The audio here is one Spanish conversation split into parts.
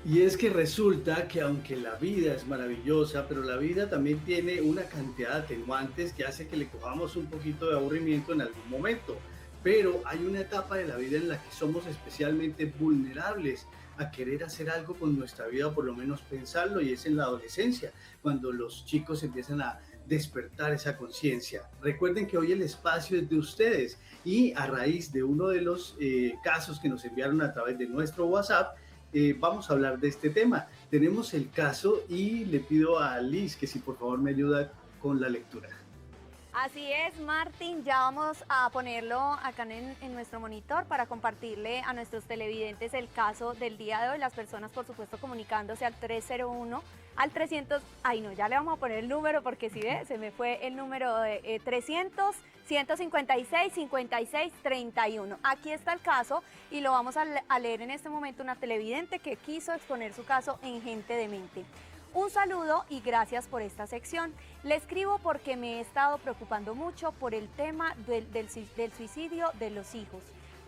Y es que resulta que aunque la vida es maravillosa, pero la vida también tiene una cantidad de atenuantes que hace que le cojamos un poquito de aburrimiento en algún momento. Pero hay una etapa de la vida en la que somos especialmente vulnerables a querer hacer algo con nuestra vida, o por lo menos pensarlo, y es en la adolescencia, cuando los chicos empiezan a despertar esa conciencia. Recuerden que hoy el espacio es de ustedes y a raíz de uno de los casos que nos enviaron a través de nuestro WhatsApp, vamos a hablar de este tema. Tenemos el caso y le pido a Liz que si por favor me ayuda con la lectura. Así es, Martín, ya vamos a ponerlo acá en nuestro monitor para compartirle a nuestros televidentes el caso del día de hoy. Las personas, por supuesto, comunicándose al 301, al 300, ay no, ya le vamos a poner el número porque si ve, se me fue el número de 300, 156, 56, 31. Aquí está el caso y lo vamos a leer en este momento una televidente que quiso exponer su caso en Gente de Mente. Un saludo y gracias por esta sección. Le escribo porque me he estado preocupando mucho por el tema del suicidio de los hijos.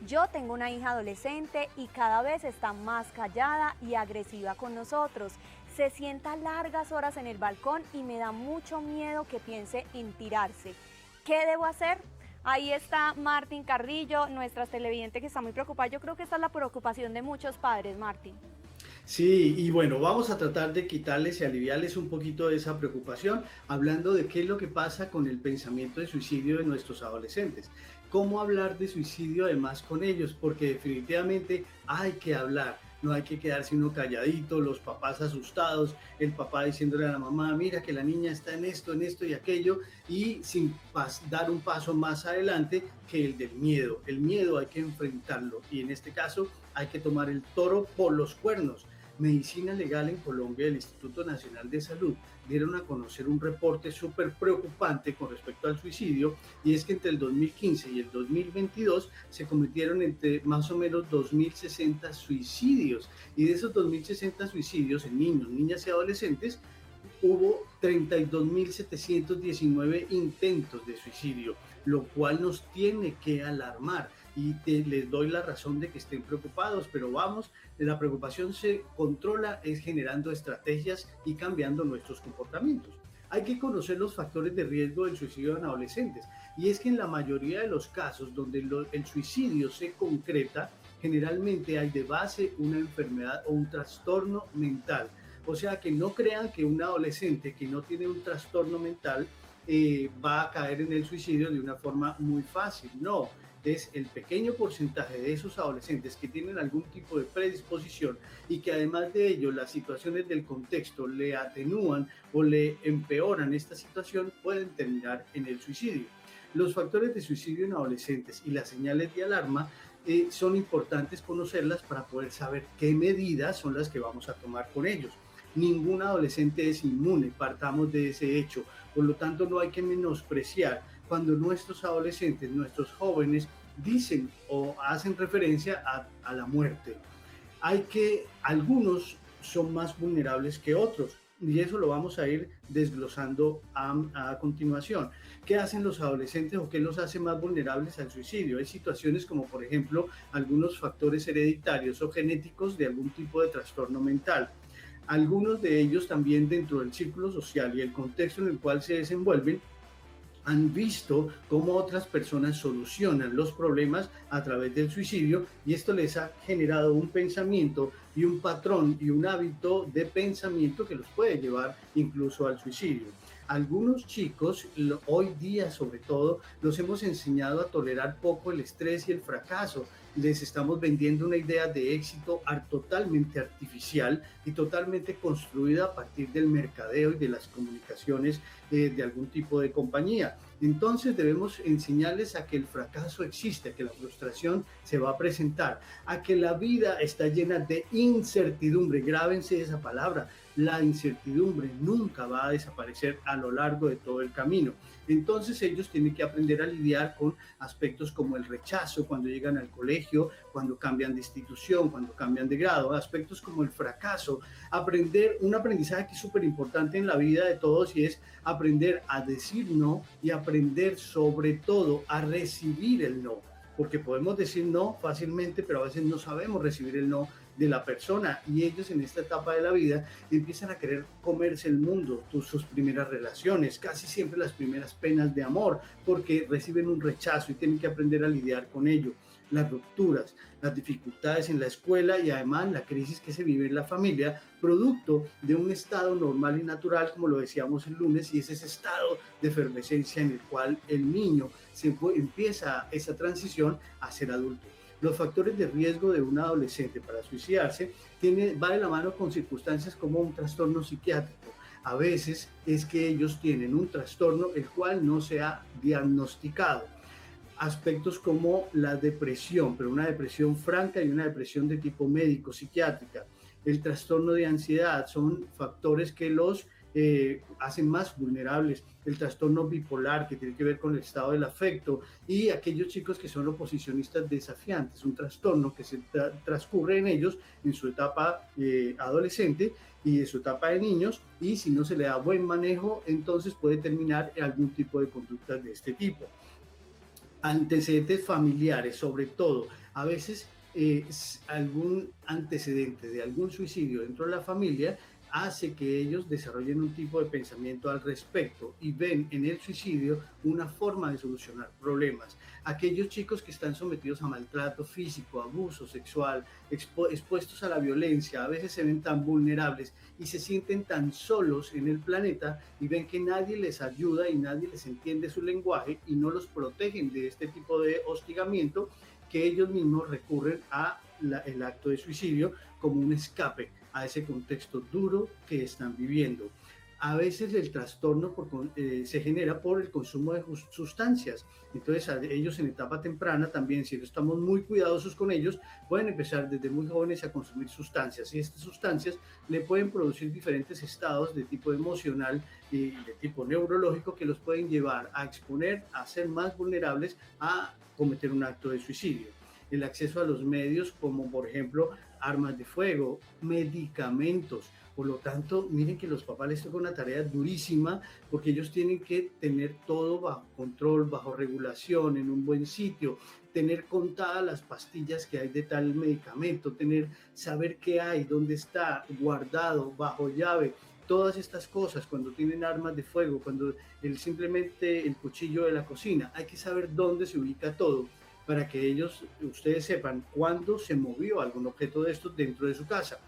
Yo tengo una hija adolescente y cada vez está más callada y agresiva con nosotros. Se sienta largas horas en el balcón y me da mucho miedo que piense en tirarse. ¿Qué debo hacer? Ahí está Martín Carrillo, nuestra televidente que está muy preocupada. Yo creo que esta es la preocupación de muchos padres, Martín. Sí, y bueno, vamos a tratar de quitarles y aliviarles un poquito de esa preocupación, hablando de qué es lo que pasa con el pensamiento de suicidio de nuestros adolescentes. Cómo hablar de suicidio además con ellos, porque definitivamente hay que hablar, no hay que quedarse uno calladito, los papás asustados, el papá diciéndole a la mamá, mira que la niña está en esto y aquello, y sin dar un paso más adelante que el del miedo. El miedo hay que enfrentarlo y en este caso hay que tomar el toro por los cuernos. Medicina Legal en Colombia, el Instituto Nacional de Salud, dieron a conocer un reporte súper preocupante con respecto al suicidio, y es que entre el 2015 y el 2022 se cometieron entre más o menos 2.060 suicidios, y de esos 2.060 suicidios en niños, niñas y adolescentes, hubo 32.719 intentos de suicidio, lo cual nos tiene que alarmar y les doy la razón de que estén preocupados, pero vamos, la preocupación se controla es generando estrategias y cambiando nuestros comportamientos. Hay que conocer los factores de riesgo del suicidio en adolescentes, y es que en la mayoría de los casos donde el suicidio se concreta, generalmente hay de base una enfermedad o un trastorno mental. O sea, que no crean que un adolescente que no tiene un trastorno mental va a caer en el suicidio de una forma muy fácil. No, es el pequeño porcentaje de esos adolescentes que tienen algún tipo de predisposición y que además de ello las situaciones del contexto le atenúan o le empeoran esta situación, pueden terminar en el suicidio. Los factores de suicidio en adolescentes y las señales de alarma son importantes conocerlas para poder saber qué medidas son las que vamos a tomar con ellos. Ningún adolescente es inmune, partamos de ese hecho. Por lo tanto, no hay que menospreciar cuando nuestros adolescentes, nuestros jóvenes dicen o hacen referencia a la muerte. Algunos son más vulnerables que otros, y eso lo vamos a ir desglosando a continuación. ¿Qué hacen los adolescentes o qué los hace más vulnerables al suicidio? Hay situaciones como, por ejemplo, algunos factores hereditarios o genéticos de algún tipo de trastorno mental. Algunos de ellos también dentro del círculo social y el contexto en el cual se desenvuelven han visto cómo otras personas solucionan los problemas a través del suicidio, y esto les ha generado un pensamiento y un patrón y un hábito de pensamiento que los puede llevar incluso al suicidio. Algunos chicos, hoy día sobre todo, los hemos enseñado a tolerar poco el estrés y el fracaso. Les estamos vendiendo una idea de éxito totalmente artificial y totalmente construida a partir del mercadeo y de las comunicaciones de algún tipo de compañía. Entonces debemos enseñarles a que el fracaso existe, a que la frustración se va a presentar, a que la vida está llena de incertidumbre. Grábense esa palabra. La incertidumbre nunca va a desaparecer a lo largo de todo el camino. Entonces ellos tienen que aprender a lidiar con aspectos como el rechazo cuando llegan al colegio, cuando cambian de institución, cuando cambian de grado, aspectos como el fracaso, aprender un aprendizaje que es súper importante en la vida de todos, y es aprender a decir no y aprender sobre todo a recibir el no. porque podemos decir no fácilmente, pero a veces no sabemos recibir el no de la persona, y ellos en esta etapa de la vida empiezan a querer comerse el mundo, sus primeras relaciones, casi siempre las primeras penas de amor, porque reciben un rechazo y tienen que aprender a lidiar con ello, las rupturas, las dificultades en la escuela y además la crisis que se vive en la familia, producto de un estado normal y natural, como lo decíamos el lunes, y es ese estado de efervescencia en el cual el niño empieza esa transición a ser adulto. Los factores de riesgo de un adolescente para suicidarse va de la mano con circunstancias como un trastorno psiquiátrico. A veces es que ellos tienen un trastorno el cual no se ha diagnosticado. Aspectos como la depresión, pero una depresión franca y una depresión de tipo médico, psiquiátrica. El trastorno de ansiedad son factores que los hacen más vulnerables. El trastorno bipolar, que tiene que ver con el estado del afecto, y aquellos chicos que son oposicionistas desafiantes, un trastorno que se transcurre en ellos en su etapa adolescente y en su etapa de niños, y si no se le da buen manejo, entonces puede terminar en algún tipo de conductas de este tipo. Antecedentes familiares, sobre todo, a veces algún antecedente de algún suicidio dentro de la familia hace que ellos desarrollen un tipo de pensamiento al respecto y ven en el suicidio una forma de solucionar problemas. Aquellos chicos que están sometidos a maltrato físico, abuso sexual, expuestos a la violencia, a veces se ven tan vulnerables y se sienten tan solos en el planeta y ven que nadie les ayuda y nadie les entiende su lenguaje y no los protegen de este tipo de hostigamiento, que ellos mismos recurren a el acto de suicidio como un escape a ese contexto duro que están viviendo. A veces el trastorno se genera por el consumo de sustancias. Entonces ellos en etapa temprana también, si no estamos muy cuidadosos con ellos, pueden empezar desde muy jóvenes a consumir sustancias, y estas sustancias le pueden producir diferentes estados de tipo emocional y de tipo neurológico que los pueden llevar a exponer, a ser más vulnerables a cometer un acto de suicidio. El acceso a los medios, como por ejemplo armas de fuego, medicamentos. Por lo tanto, miren que los papás les toca una tarea durísima, porque ellos tienen que tener todo bajo control, bajo regulación, en un buen sitio, tener contadas las pastillas que hay de tal medicamento, saber qué hay, dónde está guardado, bajo llave. Todas estas cosas, cuando tienen armas de fuego, cuando simplemente el cuchillo de la cocina, hay que saber dónde se ubica todo, para que ustedes sepan cuándo se movió algún objeto de estos dentro de su casa.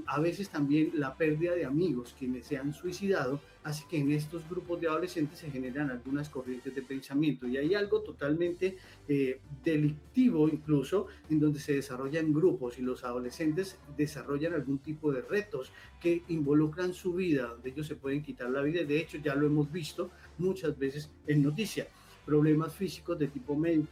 A veces también la pérdida de amigos quienes se han suicidado hace que en estos grupos de adolescentes se generan algunas corrientes de pensamiento, y hay algo totalmente delictivo incluso, en donde se desarrollan grupos y los adolescentes desarrollan algún tipo de retos que involucran su vida, donde ellos se pueden quitar la vida. De hecho, ya lo hemos visto muchas veces en noticias. Problemas físicos de tipo médico,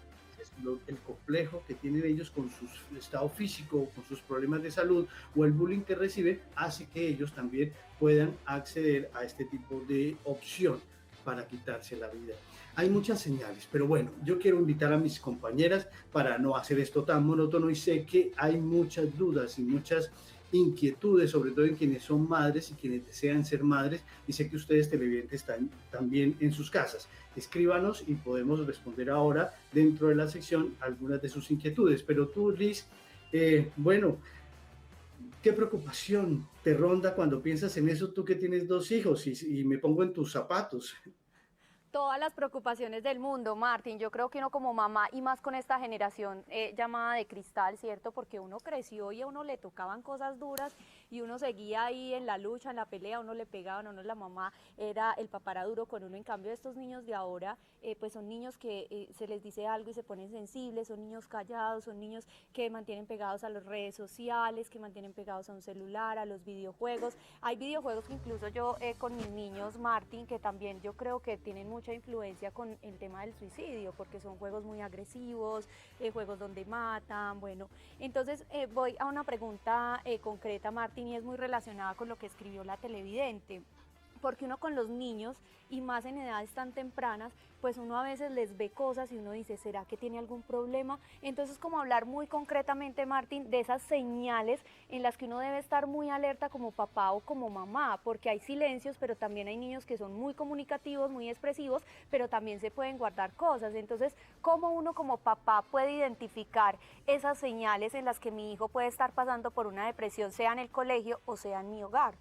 el complejo que tienen ellos con su estado físico, con sus problemas de salud, o el bullying que reciben, hace que ellos también puedan acceder a este tipo de opción para quitarse la vida. Hay muchas señales, pero bueno, yo quiero invitar a mis compañeras para no hacer esto tan monótono, y sé que hay muchas dudas y muchas inquietudes, sobre todo en quienes son madres y quienes desean ser madres, y sé que ustedes televidentes están también en sus casas. Escríbanos y podemos responder ahora dentro de la sección algunas de sus inquietudes. Pero tú, Liz, bueno, ¿qué preocupación te ronda cuando piensas en eso, tú que tienes 2 hijos, y me pongo en tus zapatos? Todas las preocupaciones del mundo, Martín. Yo creo que uno como mamá, y más con esta generación llamada de cristal, ¿cierto? Porque uno creció y a uno le tocaban cosas duras y uno seguía ahí en la lucha, en la pelea, uno le pegaban, a uno la mamá el papá era duro con uno. En cambio, estos niños de ahora, pues son niños que se les dice algo y se ponen sensibles, son niños callados, son niños que mantienen pegados a las redes sociales, que mantienen pegados a un celular, a los videojuegos. Hay videojuegos que incluso yo con mis niños, Martín, que también yo creo que tienen mucha influencia con el tema del suicidio, porque son juegos muy agresivos, juegos donde matan, bueno. Entonces voy a una pregunta concreta, Martín, y es muy relacionada con lo que escribió la televidente. porque uno con los niños, y más en edades tan tempranas, pues uno a veces les ve cosas y uno dice, ¿será que tiene algún problema? Entonces, como hablar muy concretamente, Martín, de esas señales en las que uno debe estar muy alerta como papá o como mamá, porque hay silencios, pero también hay niños que son muy comunicativos, muy expresivos, pero también se pueden guardar cosas. Entonces, ¿cómo uno como papá puede identificar esas señales en las que mi hijo puede estar pasando por una depresión, sea en el colegio o sea en mi hogar?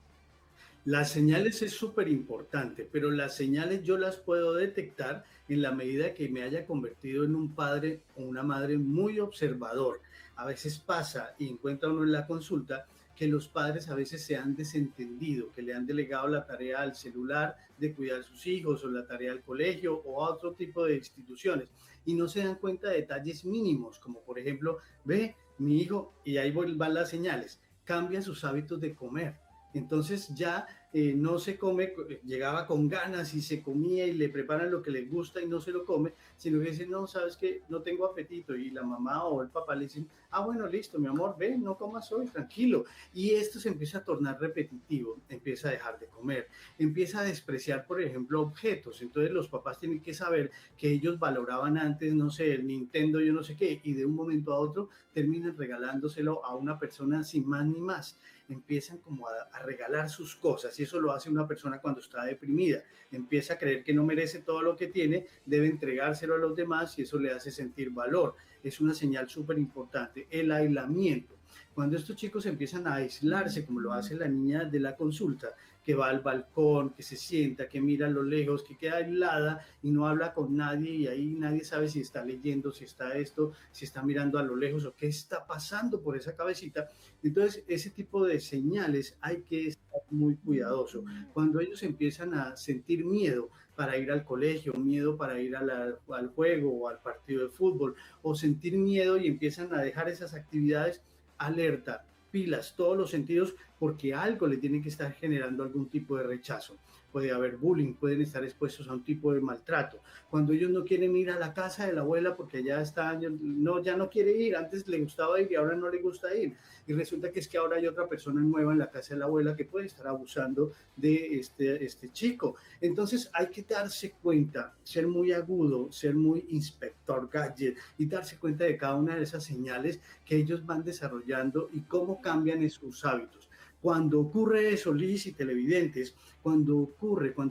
Las señales es súper importante, pero las señales yo las puedo detectar en la medida que me haya convertido en un padre o una madre muy observador. A veces pasa y encuentra uno en la consulta que los padres a veces se han desentendido, que le han delegado la tarea al celular de cuidar a sus hijos o la tarea al colegio o a otro tipo de instituciones y no se dan cuenta de detalles mínimos, como por ejemplo, ve mi hijo y ahí van las señales, cambia sus hábitos de comer. Entonces ya no se come, llegaba con ganas y se comía y le preparan lo que le gusta y no se lo come, sino que dice, no, sabes que no tengo apetito. Y la mamá o el papá le dicen, ah, bueno, listo, mi amor, ven, no comas hoy, tranquilo. Y esto se empieza a tornar repetitivo, empieza a dejar de comer, empieza a despreciar, por ejemplo, objetos. Entonces los papás tienen que saber que ellos valoraban antes, no sé, el Nintendo, yo no sé qué, y de un momento a otro terminan regalándoselo a una persona sin más ni más. Empiezan como a regalar sus cosas y eso lo hace una persona cuando está deprimida. Empieza a creer que no merece todo lo que tiene, debe entregárselo a los demás y eso le hace sentir valor. Es una señal súper importante. El aislamiento. Cuando estos chicos empiezan a aislarse, como lo hace la niña de la consulta, que va al balcón, que se sienta, que mira a lo lejos, que queda aislada y no habla con nadie y ahí nadie sabe si está leyendo, si está esto, si está mirando a lo lejos o qué está pasando por esa cabecita. Entonces, ese tipo de señales hay que estar muy cuidadoso. Cuando ellos empiezan a sentir miedo para ir al colegio, miedo para ir al juego o al partido de fútbol, o sentir miedo y empiezan a dejar esas actividades, alerta, pilas, todos los sentidos, porque algo le tiene que estar generando algún tipo de rechazo. Puede haber bullying, pueden estar expuestos a un tipo de maltrato. Cuando ellos no quieren ir a la casa de la abuela porque ya está, no, ya no quiere ir, antes le gustaba ir y ahora no le gusta ir. Y resulta que es que ahora hay otra persona nueva en la casa de la abuela que puede estar abusando de este chico. Entonces hay que darse cuenta, ser muy agudo, ser muy inspector gadget y darse cuenta de cada una de esas señales que ellos van desarrollando y cómo cambian en sus hábitos. Cuando ocurre eso, Liz y televidentes, cuando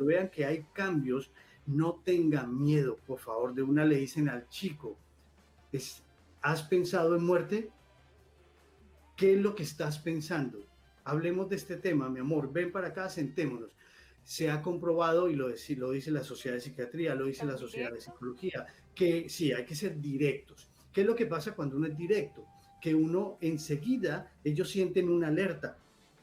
vean que hay cambios, no tengan miedo, por favor, de una le dicen al chico, ¿has pensado en muerte? ¿Qué es lo que estás pensando? Hablemos de este tema, mi amor, ven para acá, sentémonos. Se ha comprobado, y lo dice la Sociedad de Psiquiatría, lo dice la Sociedad de Psicología, que sí, hay que ser directos. ¿Qué es lo que pasa cuando uno es directo? Que uno enseguida, ellos sienten una alerta.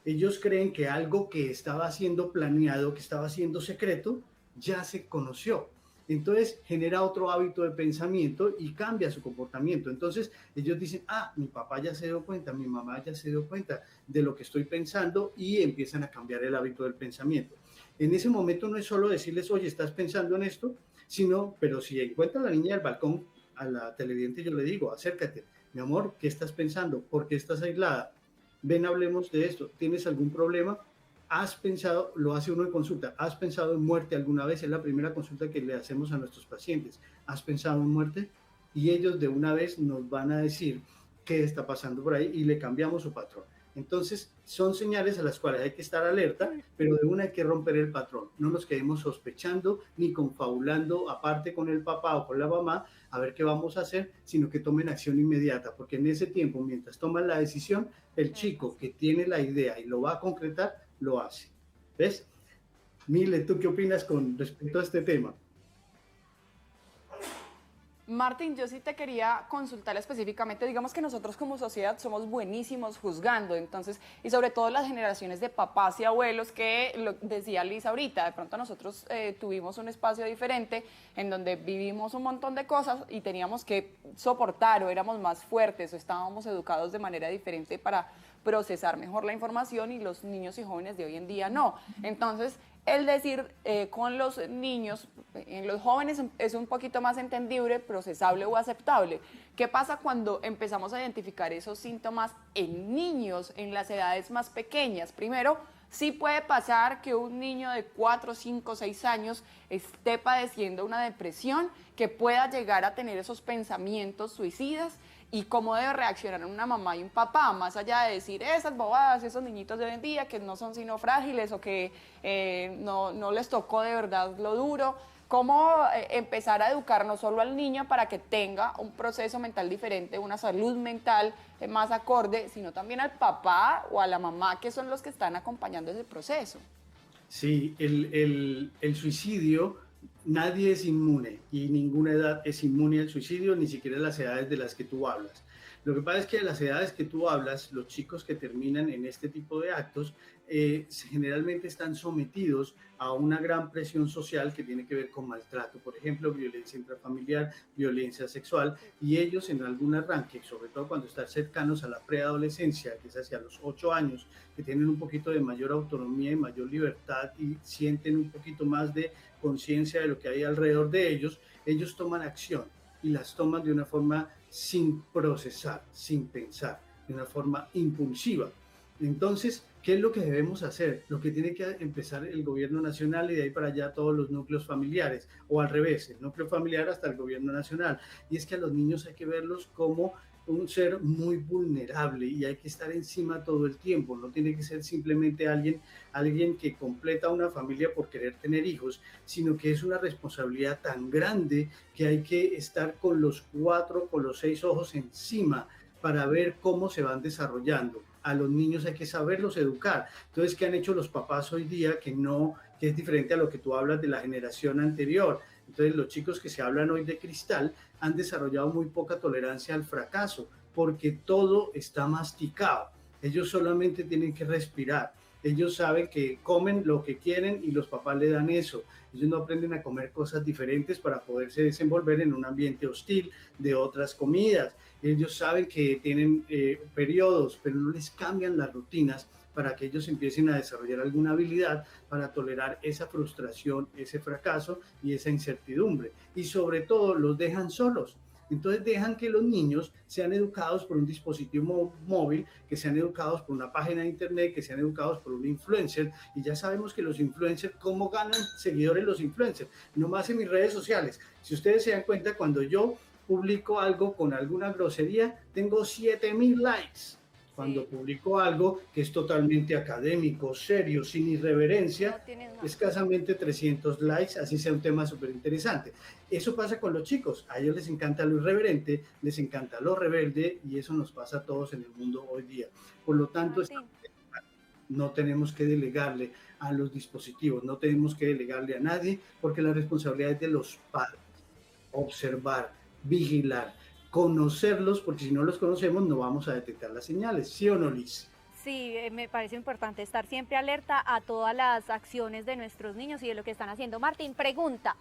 Ellos creen que algo que estaba siendo planeado, que estaba siendo secreto, ya se conoció. Entonces genera otro hábito de pensamiento y cambia su comportamiento. Entonces ellos dicen, ah, mi papá ya se dio cuenta, mi mamá ya se dio cuenta de lo que estoy pensando y empiezan a cambiar el hábito del pensamiento. En ese momento no es solo decirles, oye, ¿estás pensando en esto? Sino, pero si encuentra a la niña del balcón, a la televidente yo le digo, acércate, mi amor, ¿qué estás pensando? ¿Por qué estás aislada? Ven, hablemos de esto. ¿Tienes algún problema? ¿Has pensado, lo hace uno en consulta, has pensado en muerte alguna vez? Es la primera consulta que le hacemos a nuestros pacientes. ¿Has pensado en muerte? Y ellos de una vez nos van a decir qué está pasando por ahí y le cambiamos su patrón. Entonces, son señales a las cuales hay que estar alerta, pero de una hay que romper el patrón. No nos quedemos sospechando ni confabulando aparte con el papá o con la mamá a ver qué vamos a hacer, sino que tomen acción inmediata, porque en ese tiempo, mientras toman la decisión, el chico que tiene la idea y lo va a concretar, lo hace. ¿Ves? Mile, ¿tú qué opinas con respecto a este tema? Martín, yo sí te quería consultar específicamente, digamos que nosotros como sociedad somos buenísimos juzgando, entonces, y sobre todo las generaciones de papás y abuelos que, lo decía Lisa ahorita, de pronto nosotros tuvimos un espacio diferente en donde vivimos un montón de cosas y teníamos que soportar o éramos más fuertes o estábamos educados de manera diferente para procesar mejor la información y los niños y jóvenes de hoy en día no. Entonces, el decir con los niños, en los jóvenes es un poquito más entendible, procesable o aceptable. ¿Qué pasa cuando empezamos a identificar esos síntomas en niños, en las edades más pequeñas? Primero, Sí puede pasar que un niño de 4, 5, 6 años esté padeciendo una depresión, que pueda llegar a tener esos pensamientos suicidas, y cómo debe reaccionar una mamá y un papá, más allá de decir esas bobadas, esos niñitos de hoy en día que no son sino frágiles o que no les tocó de verdad lo duro. Cómo empezar a educar no solo al niño para que tenga un proceso mental diferente, una salud mental más acorde, sino también al papá o a la mamá, que son los que están acompañando ese proceso. Sí, el suicidio, nadie es inmune y ninguna edad es inmune al suicidio, ni siquiera las edades de las que tú hablas. Lo que pasa es que a las edades que tú hablas, los chicos que terminan en este tipo de actos generalmente están sometidos a una gran presión social que tiene que ver con maltrato, por ejemplo, violencia intrafamiliar, violencia sexual, y ellos en algún arranque, sobre todo cuando están cercanos a la preadolescencia, que es hacia los 8 años, que tienen un poquito de mayor autonomía y mayor libertad y sienten un poquito más de conciencia de lo que hay alrededor de ellos, ellos toman acción y las toman de una forma sin procesar, sin pensar, de una forma impulsiva. Entonces, ¿qué es lo que debemos hacer? Lo que tiene que empezar el gobierno nacional y de ahí para allá todos los núcleos familiares, o al revés, el núcleo familiar hasta el gobierno nacional. Y es que a los niños hay que verlos como un ser muy vulnerable y hay que estar encima todo el tiempo. No tiene que ser simplemente alguien que completa una familia por querer tener hijos, sino que es una responsabilidad tan grande que hay que estar con los 4, con los 6 ojos encima para ver cómo se van desarrollando. A los niños hay que saberlos educar. Entonces, ¿qué han hecho los papás hoy día que es diferente a lo que tú hablas de la generación anterior? Entonces, los chicos que se hablan hoy de cristal han desarrollado muy poca tolerancia al fracaso porque todo está masticado. Ellos solamente tienen que respirar. Ellos saben que comen lo que quieren y los papás le dan eso. Ellos no aprenden a comer cosas diferentes para poderse desenvolver en un ambiente hostil de otras comidas. Ellos saben que tienen periodos, pero no les cambian las rutinas para que ellos empiecen a desarrollar alguna habilidad para tolerar esa frustración, ese fracaso y esa incertidumbre. Y sobre todo los dejan solos. Entonces dejan que los niños sean educados por un dispositivo móvil, que sean educados por una página de internet, que sean educados por un influencer. Y ya sabemos que los influencers, ¿cómo ganan seguidores los influencers? No más en mis redes sociales. Si ustedes se dan cuenta, cuando yo publico algo con alguna grosería, tengo 7,000 likes. Cuando publico algo que es totalmente académico, serio, sin irreverencia, escasamente 300 likes, así sea un tema súper interesante. Eso pasa con los chicos, a ellos les encanta lo irreverente, les encanta lo rebelde y eso nos pasa a todos en el mundo hoy día. Por lo tanto, no tenemos que delegarle a los dispositivos, no tenemos que delegarle a nadie porque la responsabilidad es de los padres. Observar, vigilar, conocerlos, porque si no los conocemos no vamos a detectar las señales, ¿sí o no, Liz? Sí, me parece importante estar siempre alerta a todas las acciones de nuestros niños y de lo que están haciendo. Martín, pregunta,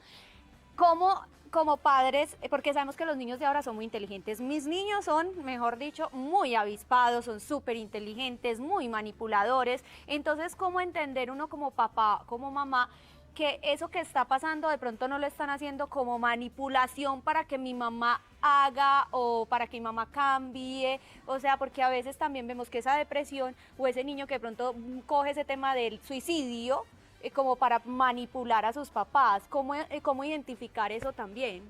¿cómo como padres, porque sabemos que los niños de ahora son muy inteligentes, mis niños son, mejor dicho, muy avispados, son súper inteligentes, muy manipuladores, entonces, ¿cómo entender uno como papá, como mamá, que eso que está pasando de pronto no lo están haciendo como manipulación para que mi mamá haga o para que mi mamá cambie? O sea, porque a veces también vemos que esa depresión o ese niño que de pronto coge ese tema del suicidio como para manipular a sus papás. ¿Cómo identificar eso también?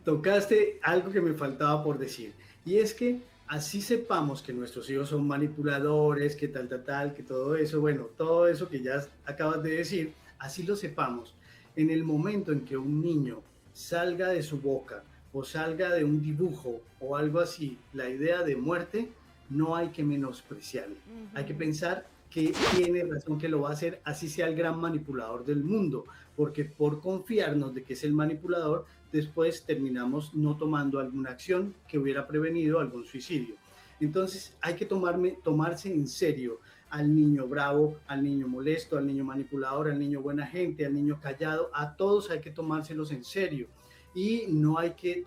Tocaste algo que me faltaba por decir, y es que así sepamos que nuestros hijos son manipuladores, que tal, que todo eso, bueno, todo eso que ya acabas de decir, así lo sepamos. En el momento en que un niño salga de su boca o salga de un dibujo o algo así, la idea de muerte, no hay que menospreciarle. Hay que pensar que tiene razón, que lo va a hacer, así sea el gran manipulador del mundo, porque por confiarnos de que es el manipulador, después terminamos no tomando alguna acción que hubiera prevenido algún suicidio. Entonces hay que tomarse en serio al niño bravo, al niño molesto, al niño manipulador, al niño buena gente, al niño callado, a todos hay que tomárselos en serio y no hay que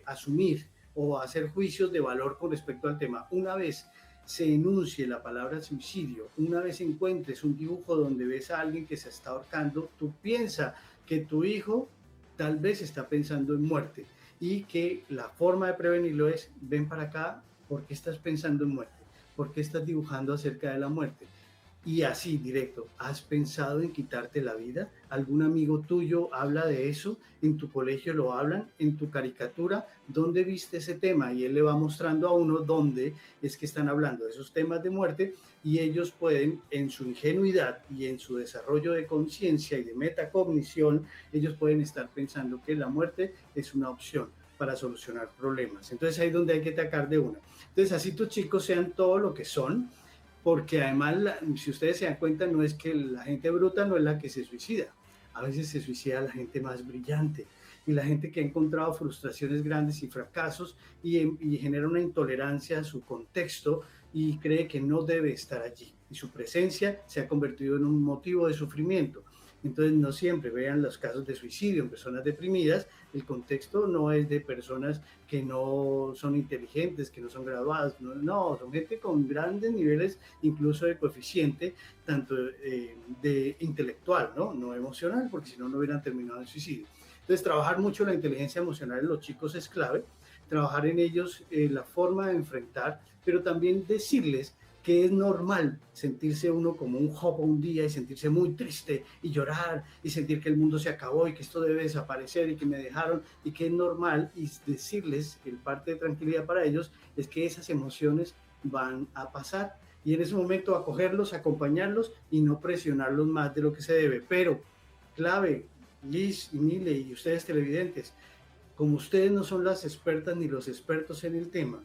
asumir o hacer juicios de valor con respecto al tema. Una vez se enuncie la palabra suicidio, una vez encuentres un dibujo donde ves a alguien que se está ahorcando, tú piensas que tu hijo tal vez está pensando en muerte y que la forma de prevenirlo es: ven para acá, ¿por qué estás pensando en muerte? ¿Por qué estás dibujando acerca de la muerte? Y así, directo, ¿has pensado en quitarte la vida? ¿Algún amigo tuyo habla de eso? ¿En tu colegio lo hablan? ¿En tu caricatura? ¿Dónde viste ese tema? Y él le va mostrando a uno dónde es que están hablando de esos temas de muerte, y ellos pueden, en su ingenuidad y en su desarrollo de conciencia y de metacognición, ellos pueden estar pensando que la muerte es una opción para solucionar problemas. Entonces ahí es donde hay que atacar de una. Entonces así tus chicos sean todo lo que son, porque además, si ustedes se dan cuenta, no es que la gente bruta no es la que se suicida, a veces se suicida la gente más brillante y la gente que ha encontrado frustraciones grandes y fracasos y genera una intolerancia a su contexto y cree que no debe estar allí y su presencia se ha convertido en un motivo de sufrimiento. Entonces no siempre vean los casos de suicidio en personas deprimidas, el contexto no es de personas que no son inteligentes, que no son graduadas, no, no, son gente con grandes niveles incluso de coeficiente, tanto de intelectual, ¿no? No emocional, porque si no, no hubieran terminado en suicidio. Entonces, trabajar mucho la inteligencia emocional en los chicos es clave, trabajar en ellos la forma de enfrentar, pero también decirles que es normal sentirse uno como un jopo un día y sentirse muy triste y llorar y sentir que el mundo se acabó y que esto debe desaparecer y que me dejaron y que es normal, y decirles que el parte de tranquilidad para ellos es que esas emociones van a pasar y en ese momento acogerlos, acompañarlos y no presionarlos más de lo que se debe. Pero clave, Liz y Mile y ustedes televidentes, como ustedes no son las expertas ni los expertos en el tema,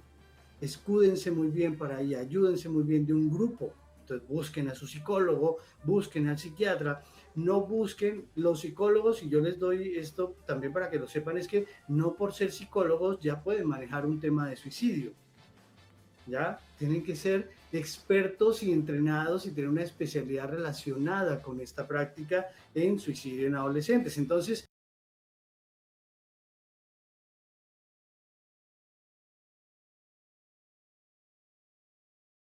escúdense muy bien para ahí, ayúdense muy bien de un grupo. Entonces busquen a su psicólogo, busquen al psiquiatra, no busquen los psicólogos, y yo les doy esto también para que lo sepan, es que no por ser psicólogos ya pueden manejar un tema de suicidio, ya tienen que ser expertos y entrenados y tener una especialidad relacionada con esta práctica en suicidio en adolescentes. Entonces,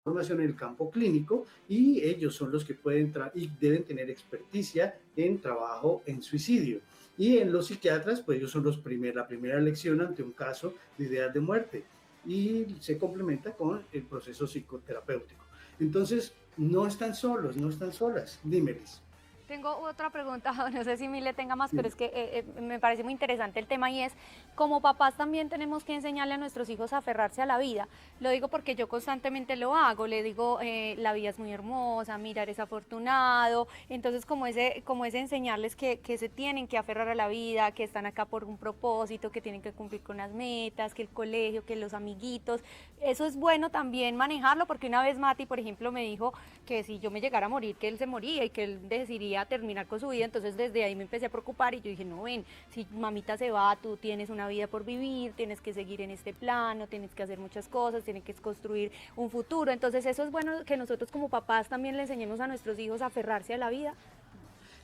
formación en el campo clínico y ellos son los que pueden y deben tener experticia en trabajo en suicidio. Y en los psiquiatras, pues ellos son la primera lección ante un caso de ideas de muerte y se complementa con el proceso psicoterapéutico. Entonces, no están solos, no están solas. Dímeles. Tengo otra pregunta, no sé si Mile tenga más, pero Sí. es que me parece muy interesante el tema y es, como papás también tenemos que enseñarle a nuestros hijos a aferrarse a la vida. Lo digo porque yo constantemente lo hago, le digo, la vida es muy hermosa, mira, eres afortunado. Entonces como ese enseñarles que se tienen que aferrar a la vida, que están acá por un propósito, que tienen que cumplir con las metas, que el colegio, que los amiguitos. Eso es bueno también manejarlo, porque una vez Mati, por ejemplo, me dijo que si yo me llegara a morir, que él se moría y que él decidiría terminar con su vida. Entonces desde ahí me empecé a preocupar y yo dije, no, ven, si mamita se va, tú tienes una vida por vivir, tienes que seguir en este plano, tienes que hacer muchas cosas, tienes que construir un futuro. Entonces eso es bueno que nosotros como papás también le enseñemos a nuestros hijos a aferrarse a la vida.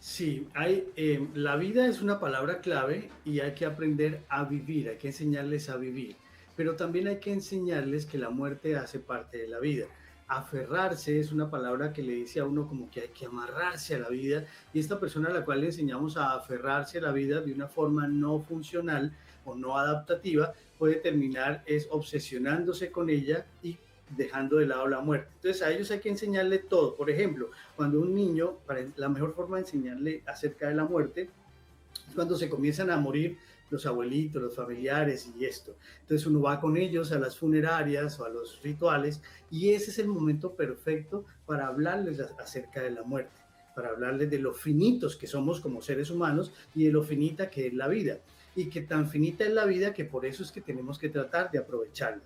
Sí, la vida es una palabra clave y hay que aprender a vivir, hay que enseñarles a vivir, pero también hay que enseñarles que la muerte hace parte de la vida. Aferrarse es una palabra que le dice a uno como que hay que amarrarse a la vida, y esta persona a la cual le enseñamos a aferrarse a la vida de una forma no funcional o no adaptativa puede terminar es obsesionándose con ella y dejando de lado la muerte. Entonces a ellos hay que enseñarle todo. Por ejemplo, cuando un niño, la mejor forma de enseñarle acerca de la muerte es cuando se comienzan a morir los abuelitos, los familiares y esto. Entonces uno va con ellos a las funerarias o a los rituales y ese es el momento perfecto para hablarles acerca de la muerte, para hablarles de lo finitos que somos como seres humanos y de lo finita que es la vida. Y que tan finita es la vida que por eso es que tenemos que tratar de aprovecharla.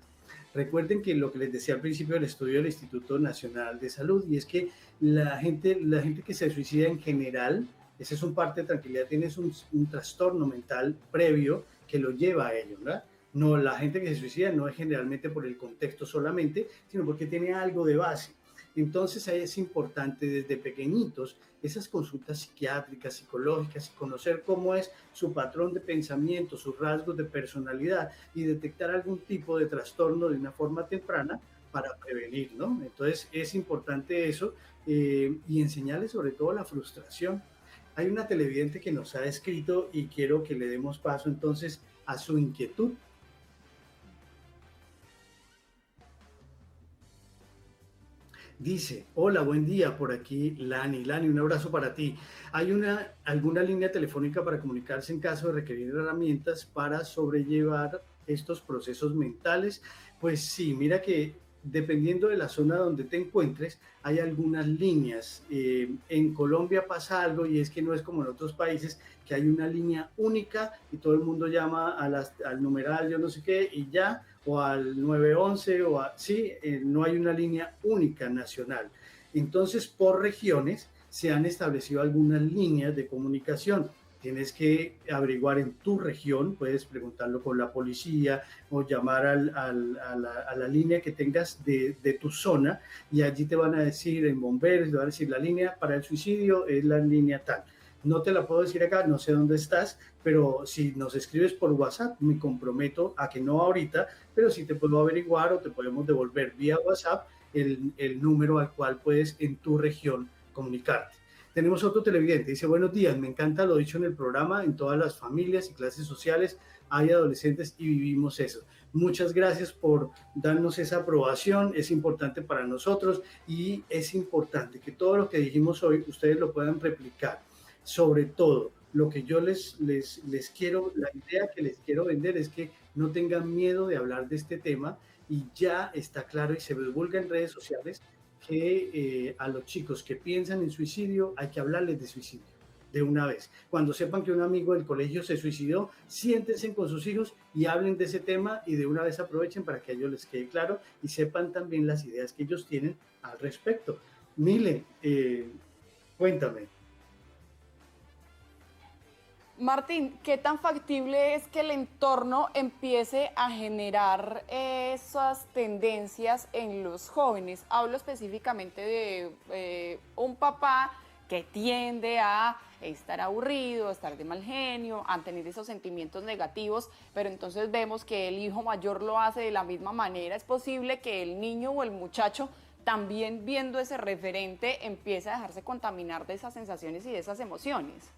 Recuerden que lo que les decía al principio del estudio del Instituto Nacional de Salud, y es que la gente que se suicida en general, ese es un parte de tranquilidad, tienes un trastorno mental previo que lo lleva a ello, ¿verdad? No, la gente que se suicida no es generalmente por el contexto solamente, sino porque tiene algo de base. Entonces ahí es importante desde pequeñitos esas consultas psiquiátricas, psicológicas, y conocer cómo es su patrón de pensamiento, sus rasgos de personalidad y detectar algún tipo de trastorno de una forma temprana para prevenir, ¿no? Entonces es importante eso, y enseñarles sobre todo la frustración. Hay una televidente que nos ha escrito y quiero que le demos paso entonces a su inquietud. Dice, hola, buen día, por aquí Lani. Lani, un abrazo para ti. ¿Hay alguna línea telefónica para comunicarse en caso de requerir herramientas para sobrellevar estos procesos mentales? Pues sí, mira que dependiendo de la zona donde te encuentres, hay algunas líneas. En Colombia pasa algo y es que no es como en otros países, que hay una línea única y todo el mundo llama al numeral yo no sé qué y ya, o al 911, sí, no hay una línea única nacional. Entonces, por regiones se han establecido algunas líneas de comunicación. Tienes que averiguar en tu región, puedes preguntarlo con la policía o llamar a la línea que tengas de tu zona y allí te van a decir en bomberos, te van a decir la línea para el suicidio es la línea tal. No te la puedo decir acá, no sé dónde estás, pero si nos escribes por WhatsApp, me comprometo a que no ahorita, pero sí te puedo averiguar o te podemos devolver vía WhatsApp el número al cual puedes en tu región comunicarte. Tenemos otro televidente, dice, buenos días, me encanta lo dicho en el programa, en todas las familias y clases sociales hay adolescentes y vivimos eso. Muchas gracias por darnos esa aprobación, es importante para nosotros y es importante que todo lo que dijimos hoy ustedes lo puedan replicar. Sobre todo, lo que yo les quiero, la idea que les quiero vender es que no tengan miedo de hablar de este tema y ya está claro y se divulga en redes sociales que a los chicos que piensan en suicidio hay que hablarles de suicidio de una vez. Cuando sepan que un amigo del colegio se suicidó, siéntense con sus hijos y hablen de ese tema y de una vez aprovechen para que a ellos les quede claro y sepan también las ideas que ellos tienen al respecto. Mile, cuéntame. Martín, ¿qué tan factible es que el entorno empiece a generar esas tendencias en los jóvenes? Hablo específicamente de un papá que tiende a estar aburrido, a estar de mal genio, a tener esos sentimientos negativos, pero entonces vemos que el hijo mayor lo hace de la misma manera. ¿Es posible que el niño o el muchacho también viendo ese referente empiece a dejarse contaminar de esas sensaciones y de esas emociones?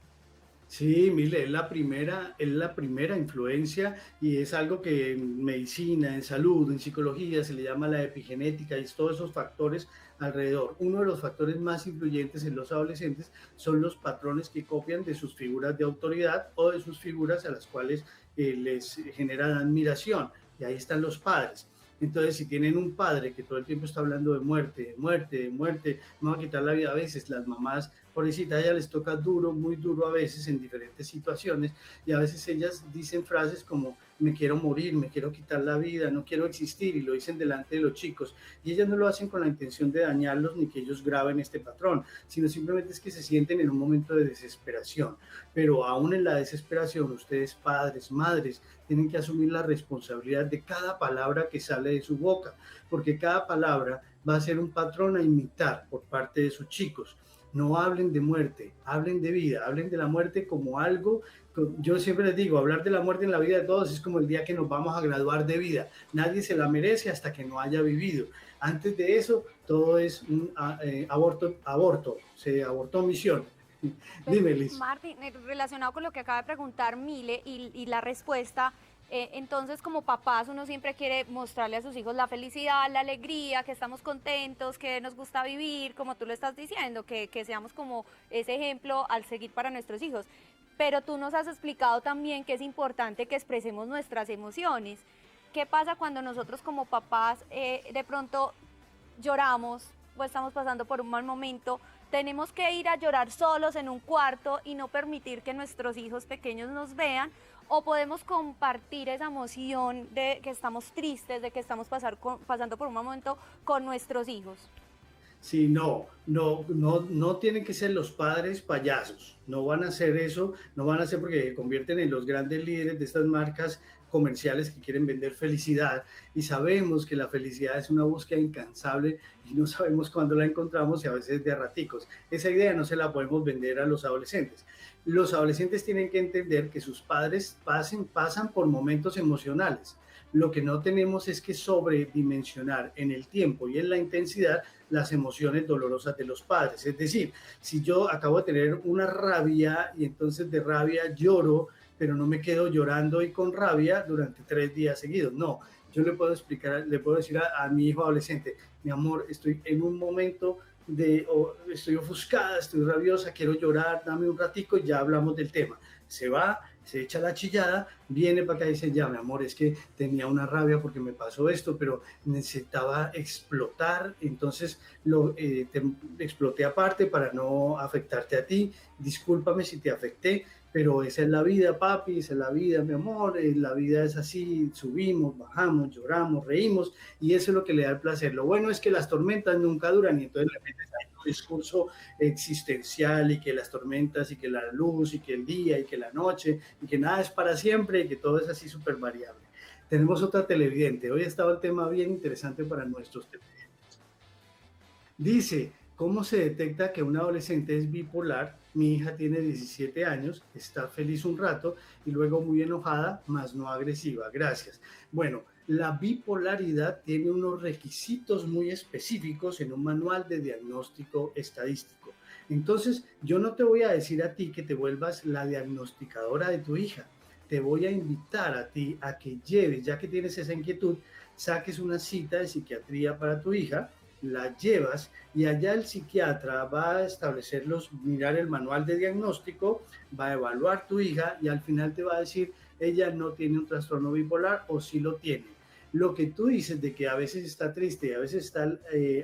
Sí, Mile, es la primera influencia y es algo que en medicina, en salud, en psicología se le llama la epigenética y es todos esos factores alrededor. Uno de los factores más influyentes en los adolescentes son los patrones que copian de sus figuras de autoridad o de sus figuras a las cuales les generan admiración. Y ahí están los padres. Entonces, si tienen un padre que todo el tiempo está hablando de muerte, de muerte, de muerte, me va a quitar la vida, a veces las mamás, pobrecita, a ellas les toca duro, muy duro a veces en diferentes situaciones y a veces ellas dicen frases como me quiero morir, me quiero quitar la vida, no quiero existir y lo dicen delante de los chicos y ellas no lo hacen con la intención de dañarlos ni que ellos graben este patrón, sino simplemente es que se sienten en un momento de desesperación, pero aún en la desesperación ustedes padres, madres, tienen que asumir la responsabilidad de cada palabra que sale de su boca, porque cada palabra va a ser un patrón a imitar por parte de sus chicos. No hablen de muerte, hablen de vida, hablen de la muerte como algo. Yo siempre les digo, hablar de la muerte en la vida de todos es como el día que nos vamos a graduar de vida. Nadie se la merece hasta que no haya vivido. Antes de eso, todo es un aborto, se abortó misión. Pero, Dime, Liz. Martín, relacionado con lo que acaba de preguntar Mile y la respuesta, entonces como papás uno siempre quiere mostrarle a sus hijos la felicidad, la alegría, que estamos contentos, que nos gusta vivir, como tú lo estás diciendo, que seamos como ese ejemplo al seguir para nuestros hijos. Pero tú nos has explicado también que es importante que expresemos nuestras emociones. ¿Qué pasa cuando nosotros como papás de pronto lloramos o estamos pasando por un mal momento? Tenemos que ir a llorar solos en un cuarto y no permitir que nuestros hijos pequeños nos vean, o podemos compartir esa emoción de que estamos tristes, de que estamos pasando por un momento con nuestros hijos. Sí, no tienen que ser los padres payasos, no van a hacer eso, no van a hacer porque se convierten en los grandes líderes de estas marcas comerciales que quieren vender felicidad y sabemos que la felicidad es una búsqueda incansable y no sabemos cuándo la encontramos y a veces de a raticos. Esa idea no se la podemos vender a los adolescentes. Los adolescentes tienen que entender que sus padres pasan por momentos emocionales. Lo que no tenemos es que sobredimensionar en el tiempo y en la intensidad las emociones dolorosas de los padres. Es decir, si yo acabo de tener una rabia y entonces de rabia lloro, pero no me quedo llorando y con rabia durante 3 días seguidos. No, yo le puedo explicar, le puedo decir a mi hijo adolescente, mi amor, estoy en un momento estoy ofuscada, estoy rabiosa, quiero llorar, dame un ratico y ya hablamos del tema. Se va, se echa la chillada, viene para acá y dice, ya mi amor, es que tenía una rabia porque me pasó esto, pero necesitaba explotar, entonces te exploté aparte para no afectarte a ti, discúlpame si te afecté, pero esa es la vida, papi, esa es la vida, mi amor, la vida es así, subimos, bajamos, lloramos, reímos, y eso es lo que le da el placer. Lo bueno es que las tormentas nunca duran, y entonces le metes ahí un discurso existencial, y que las tormentas, y que la luz, y que el día, y que la noche, y que nada es para siempre, y que todo es así súper variable. Tenemos otra televidente. Hoy ha estado el tema bien interesante para nuestros televidentes. Dice, ¿cómo se detecta que un adolescente es bipolar? Mi hija tiene 17 años, está feliz un rato y luego muy enojada, más no agresiva. Gracias. Bueno, la bipolaridad tiene unos requisitos muy específicos en un manual de diagnóstico estadístico. Entonces, yo no te voy a decir a ti que te vuelvas la diagnosticadora de tu hija. Te voy a invitar a ti a que lleves, ya que tienes esa inquietud, saques una cita de psiquiatría para tu hija, la llevas y allá el psiquiatra va a mirar el manual de diagnóstico, va a evaluar tu hija y al final te va a decir, ella no tiene un trastorno bipolar o sí lo tiene. Lo que tú dices de que a veces está triste y a veces está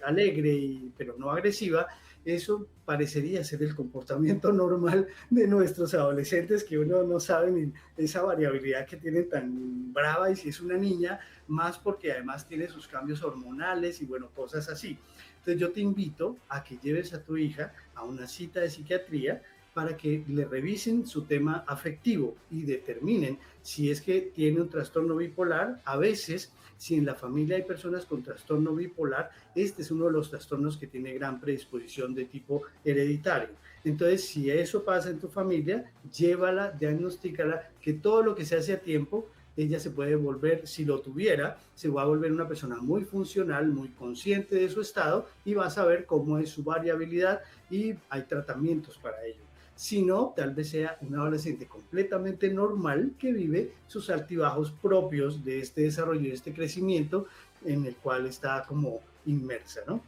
alegre, pero no agresiva, eso parecería ser el comportamiento normal de nuestros adolescentes, que uno no sabe ni esa variabilidad que tienen tan brava, y si es una niña, más porque además tiene sus cambios hormonales y bueno, cosas así. Entonces yo te invito a que lleves a tu hija a una cita de psiquiatría para que le revisen su tema afectivo y determinen si es que tiene un trastorno bipolar. A veces, si en la familia hay personas con trastorno bipolar, este es uno de los trastornos que tiene gran predisposición de tipo hereditario. Entonces, si eso pasa en tu familia, llévala, diagnostícala, que todo lo que se hace a tiempo, ella se puede volver, si lo tuviera, se va a volver una persona muy funcional, muy consciente de su estado y va a saber cómo es su variabilidad y hay tratamientos para ello. Si no, tal vez sea un adolescente completamente normal que vive sus altibajos propios de este desarrollo, de este crecimiento en el cual está como inmersa, ¿no?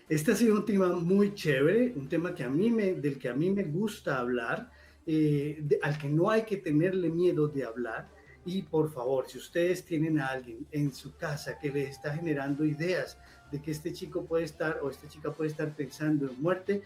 Este ha sido un tema muy chévere, un tema del que a mí me gusta hablar, al que no hay que tenerle miedo de hablar. Y por favor, si ustedes tienen a alguien en su casa que les está generando ideas de que este chico puede estar o esta chica puede estar pensando en muerte,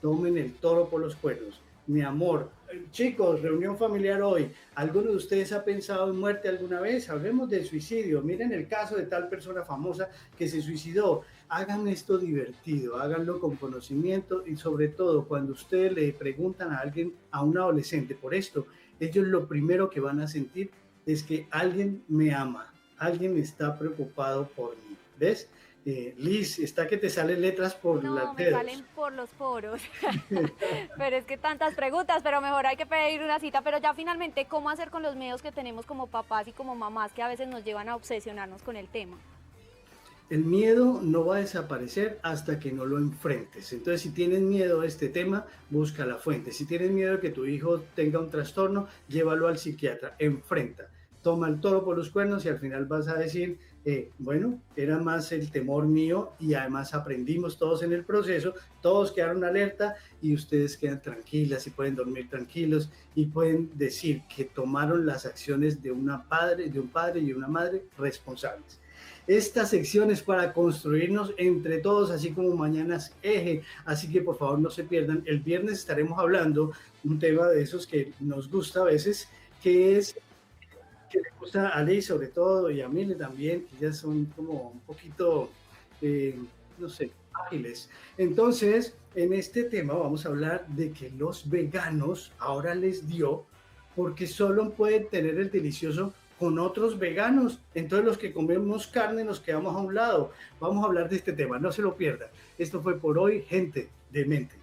tomen el toro por los cuernos. Mi amor, chicos, reunión familiar hoy. ¿Alguno de ustedes ha pensado en muerte alguna vez? Hablemos del suicidio. Miren el caso de tal persona famosa que se suicidó. Hagan esto divertido, háganlo con conocimiento y sobre todo cuando ustedes le preguntan a alguien, a un adolescente por esto, ellos lo primero que van a sentir es que alguien me ama, alguien está preocupado por mí. ¿Ves? Liz, está que te salen letras por las dedos. No, me salen por los poros. Pero es que tantas preguntas, pero mejor hay que pedir una cita. Pero ya finalmente, ¿cómo hacer con los miedos que tenemos como papás y como mamás que a veces nos llevan a obsesionarnos con el tema? El miedo no va a desaparecer hasta que no lo enfrentes. Entonces, si tienes miedo a este tema, busca la fuente. Si tienes miedo de que tu hijo tenga un trastorno, llévalo al psiquiatra, enfrenta. Toma el toro por los cuernos y al final vas a decir, bueno, era más el temor mío y además aprendimos todos en el proceso, todos quedaron alerta y ustedes quedan tranquilas y pueden dormir tranquilos y pueden decir que tomaron las acciones de un padre y una madre responsables. Esta sección es para construirnos entre todos, así como Mañanas Eje, así que por favor no se pierdan. El viernes estaremos hablando un tema de esos que nos gusta a veces, que le gusta a Ley sobre todo y a Mile también, que ya son como un poquito, no sé, ágiles. Entonces, en este tema vamos a hablar de que los veganos ahora les dio, porque solo pueden tener el delicioso con otros veganos. Entonces los que comemos carne nos quedamos a un lado. Vamos a hablar de este tema, no se lo pierdan. Esto fue por hoy, gente de mente.